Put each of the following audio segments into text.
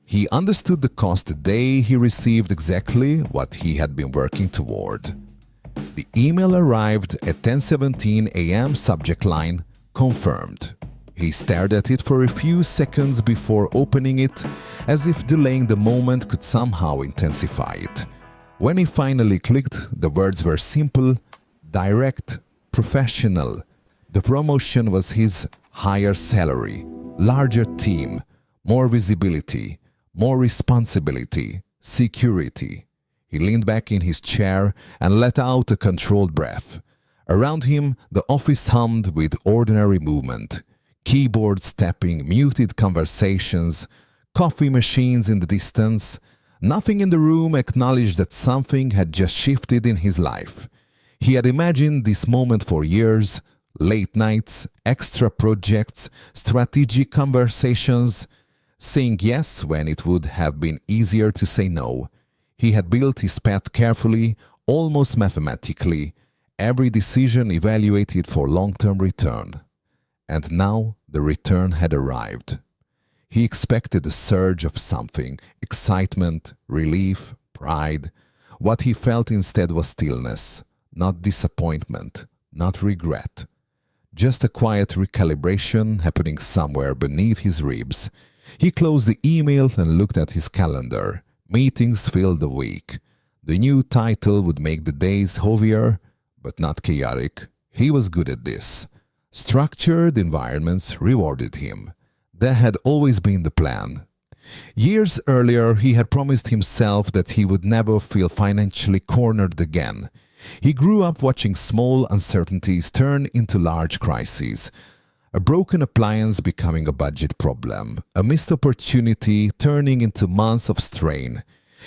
He understood the cost the day he received exactly what he had been working toward. The email arrived at 10:17 a.m. subject line, confirmed. He stared at it for a few seconds before opening it, as if delaying the moment could somehow intensify it. When he finally clicked, the words were simple, direct, professional. The promotion was his: higher salary, larger team, more visibility, more responsibility, security. He leaned back in his chair and let out a controlled breath. Around him, the office hummed with ordinary movement. Keyboards tapping, muted conversations, coffee machines in the distance. Nothing in the room acknowledged that something had just shifted in his life. He had imagined this moment for years: late nights, extra projects, strategic conversations, saying yes when it would have been easier to say no. He had built his path carefully, almost mathematically, every decision evaluated for long-term return. And now the return had arrived. He expected a surge of something: excitement, relief, pride. What he felt instead was stillness, not disappointment, not regret. Just a quiet recalibration happening somewhere beneath his ribs. He closed the email and looked at his calendar. Meetings filled the week. The new title would make the days heavier, but not chaotic. He was good at this. Structured environments rewarded him. That had always been the plan. Years earlier, he had promised himself that he would never feel financially cornered again. He grew up watching small uncertainties turn into large crises. A broken appliance becoming a budget problem, a missed opportunity turning into months of strain.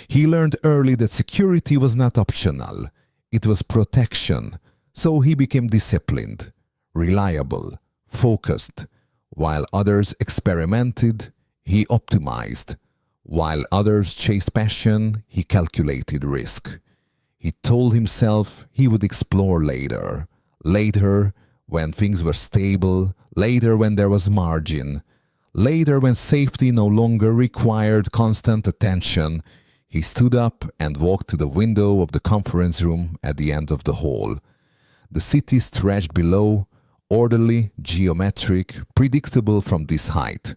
He learned early that security was not optional. It was protection. So he became disciplined, reliable, focused. While others experimented, he optimized. While others chased passion, he calculated risk. He told himself he would explore later. Later, when things were stable. Later, when there was margin. Later, when safety no longer required constant attention. He stood up and walked to the window of the conference room at the end of the hall. The city stretched below, orderly, geometric, predictable from this height.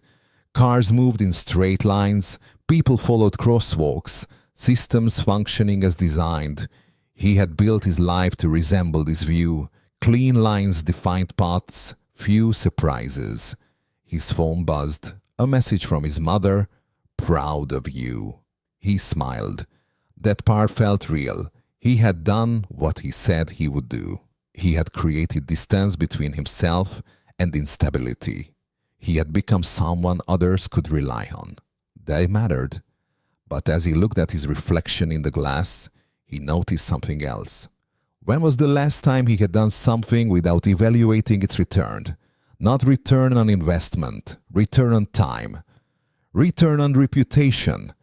Cars moved in straight lines, people followed crosswalks, systems functioning as designed. He had built his life to resemble this view. Clean lines defined paths, few surprises. His phone buzzed, a message from his mother: "Proud of you." He smiled. That part felt real. He had done what he said he would do. He had created distance between himself and instability. He had become someone others could rely on. They mattered. But as he looked at his reflection in the glass, he noticed something else. When was the last time he had done something without evaluating its return? Not return on investment, return on time, return on reputation,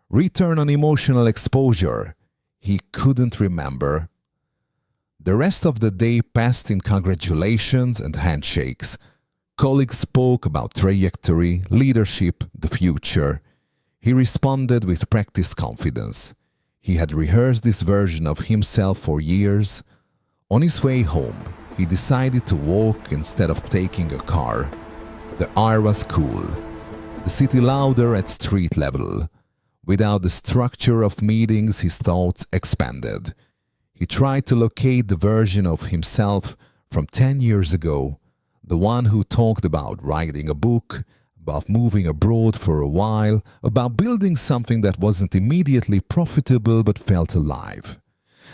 return on emotional exposure. He couldn't remember. The rest of the day passed in congratulations and handshakes. Colleagues spoke about trajectory, leadership, the future. He responded with practiced confidence. He had rehearsed this version of himself for years. On his way home, he decided to walk instead of taking a car. The air was cool, the city louder at street level. Without the structure of meetings, his thoughts expanded. He tried to locate the version of himself from 10 years ago, the one who talked about writing a book, about moving abroad for a while, about building something that wasn't immediately profitable but felt alive.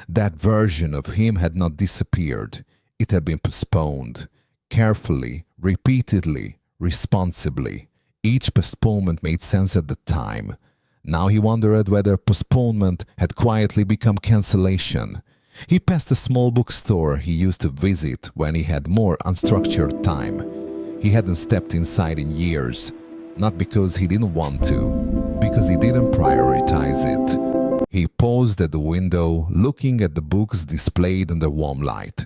That version of him had not disappeared. It had been postponed, carefully, repeatedly, responsibly. Each postponement made sense at the time. Now he wondered whether postponement had quietly become cancellation. He passed a small bookstore he used to visit when he had more unstructured time. He hadn't stepped inside in years, not because he didn't want to, because he didn't prioritize it. He paused at the window, looking at the books displayed in the warm light.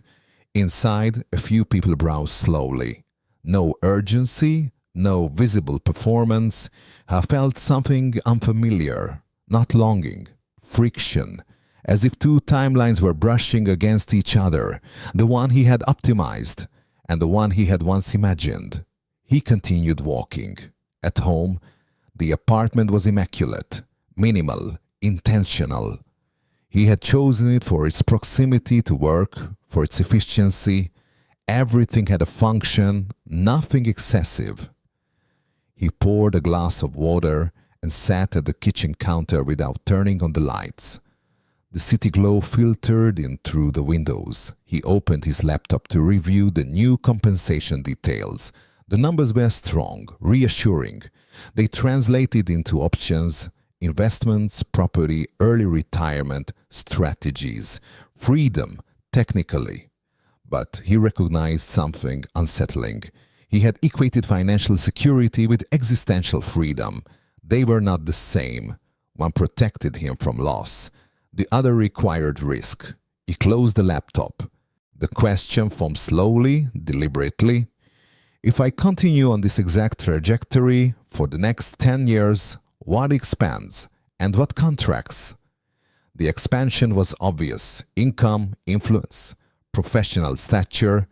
Inside, a few people browsed slowly. No urgency, No visible performance. I felt something unfamiliar, not longing, friction, as if two timelines were brushing against each other, the one he had optimized and the one he had once imagined. He continued walking. At home, the apartment was immaculate, minimal, intentional. He had chosen it for its proximity to work, for its efficiency. Everything had a function, nothing excessive. He poured a glass of water and sat at the kitchen counter without turning on the lights. The city glow filtered in through the windows. He opened his laptop to review the new compensation details. The numbers were strong, reassuring. They translated into options, investments, property, early retirement, strategies, freedom, technically. But he recognized something unsettling. He had equated financial security with existential freedom. They were not the same. One protected him from loss. The other required risk. He closed the laptop. The question formed slowly, deliberately. If I continue on this exact trajectory for the next 10 years, what expands and what contracts? The expansion was obvious: income, influence, professional stature.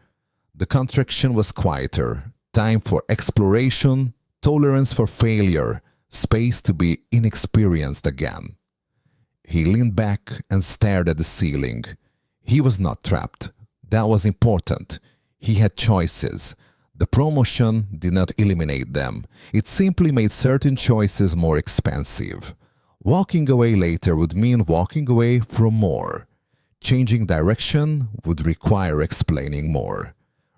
The contraction was quieter: time for exploration, tolerance for failure, space to be inexperienced again. He leaned back and stared at the ceiling. He was not trapped. That was important. He had choices. The promotion did not eliminate them. It simply made certain choices more expensive. Walking away later would mean walking away from more. Changing direction would require explaining more.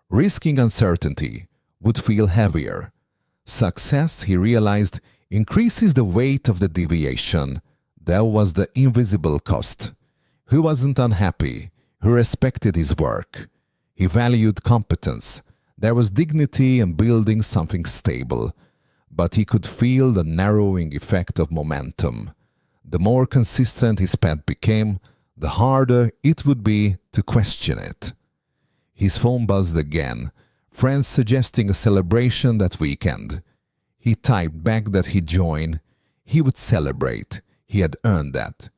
Risking uncertainty would feel heavier. Success, he realized, increases the weight of the deviation. That was the invisible cost. He wasn't unhappy. He respected his work. He valued competence. There was dignity in building something stable. But he could feel the narrowing effect of momentum. The more consistent his path became, the harder it would be to question it. His phone buzzed again, friends suggesting a celebration that weekend. He typed back that he'd join. He would celebrate. He had earned that.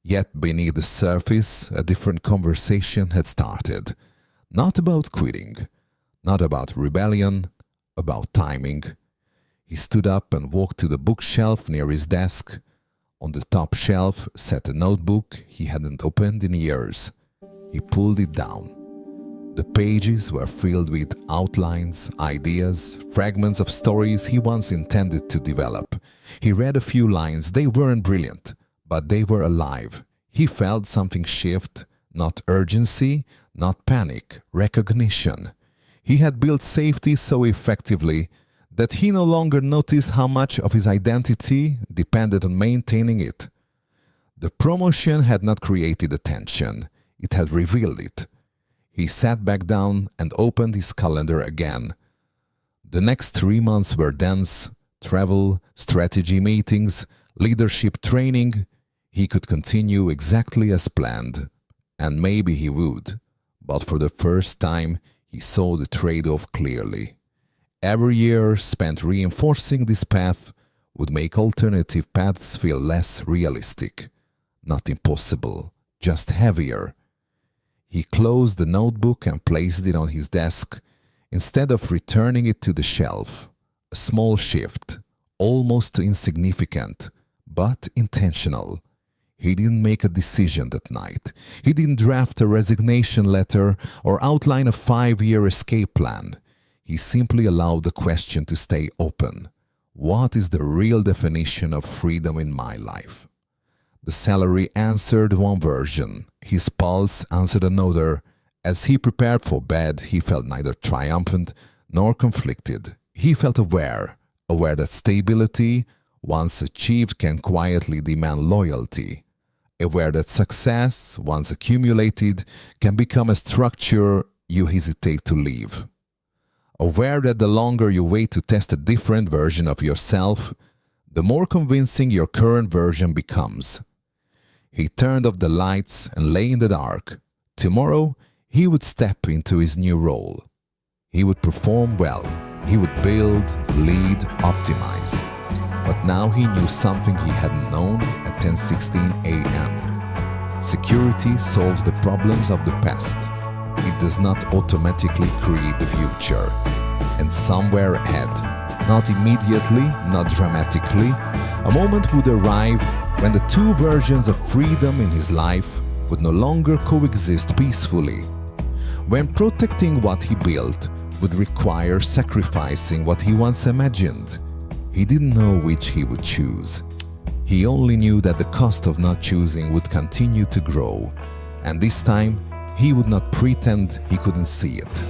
Yet beneath the surface, a different conversation had started. Not about quitting, not about rebellion, about timing. He stood up and walked to the bookshelf near his desk. On the top shelf sat a notebook he hadn't opened in years. He pulled it down. The pages were filled with outlines, ideas, fragments of stories he once intended to develop. He read a few lines. They weren't brilliant, but they were alive. He felt something shift, not urgency, not panic, recognition. He had built safety so effectively that he no longer noticed how much of his identity depended on maintaining it. The promotion had not created attention. It had revealed it. He sat back down and opened his calendar again. The next 3 months were dense: travel, strategy meetings, leadership training. He could continue exactly as planned. And maybe he would. But for the first time, he saw the trade-off clearly. Every year spent reinforcing this path would make alternative paths feel less realistic. Not impossible, just heavier. He closed the notebook and placed it on his desk instead of returning it to the shelf. A small shift, almost insignificant, but intentional. He didn't make a decision that night. He didn't draft a resignation letter or outline a 5-year escape plan. He simply allowed the question to stay open. What is the real definition of freedom in my life? The salary answered one version. His pulse answered another. As he prepared for bed, he felt neither triumphant nor conflicted. He felt aware that stability, once achieved, can quietly demand loyalty. Aware that success, once accumulated, can become a structure you hesitate to leave. Aware that the longer you wait to test a different version of yourself, the more convincing your current version becomes. He turned off the lights and lay in the dark. Tomorrow, he would step into his new role. He would perform well, He would build, lead, optimize. But now he knew something he hadn't known at 10:16 a.m. Security solves the problems of the past. It does not automatically create the future. And somewhere ahead, not immediately, not dramatically, a moment would arrive when the two versions of freedom in his life would no longer coexist peacefully. When protecting what he built would require sacrificing what he once imagined, he didn't know which he would choose. He only knew that the cost of not choosing would continue to grow, and this time he would not pretend he couldn't see it.